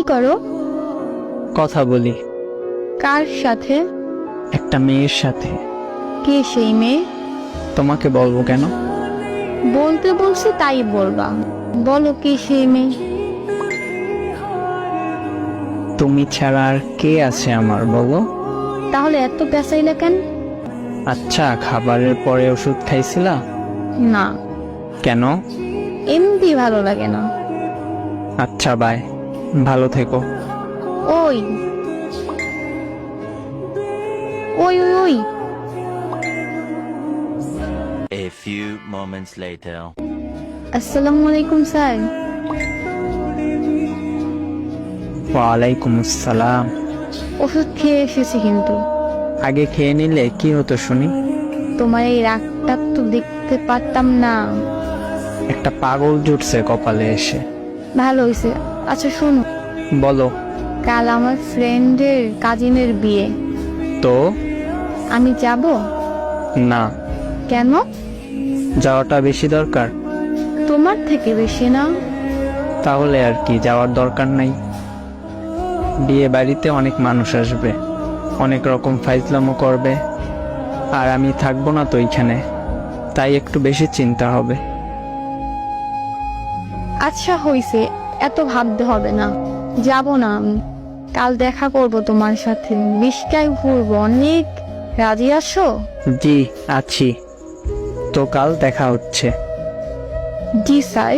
করো? কথা বলি। কার সাথে? একটা মেয়ের সাথে। কে সেই মেয়ে? তোমাকে বলবো কেন? বলতে বলছি তাই বলবা। বলো কে সেই মেয়ে? তুমি ছাড়া আর কে আছে আমার, বলো? তাহলে এত পেঁচাইলে কেন? আচ্ছা, খাবারের পরে ওষুধ খাইছিলা? না, কেন? এমনি ভালো লাগে না। আচ্ছা, বাই, ভালো থেকো। ওই ওই ওই ওই A few moments later. আসসালামু আলাইকুম স্যার। ওয়ালাইকুম আসসালাম। ওষুধ খেয়ে এসেছি কিন্তু। আগে খেয়ে নিলে কি হতো শুনি? তোমার এই রাগটা তো দেখতে পারতাম না। একটা পাগল জুটছে কপালে এসে। ভালো হয়েছে। আচ্ছা শোনো, বলো। কাল আমার ফ্রেন্ডের কাজিনের বিয়ে। তো? আমি যাব? না। কেন? যাওয়াটা বেশি দরকার? তোমার থেকে বেশি না? তাহলে আর কি, যাওয়ার দরকার নাই। বিয়ে বাড়িতে অনেক মানুষ আসবে, অনেক রকম ফাইজলামো করবে, আর আমি থাকবো না তো এইখানে, তাই একটু বেশি চিন্তা হবে। আচ্ছা হইছে, এত ভাবতে হবে না। যাব না আমি। কাল দেখা করব তোমার সাথে, বিষ্কায় ঘুরবো অনেক। রাজি আছো? জি, আছি। তো কাল দেখা হচ্ছে। জি স্যার।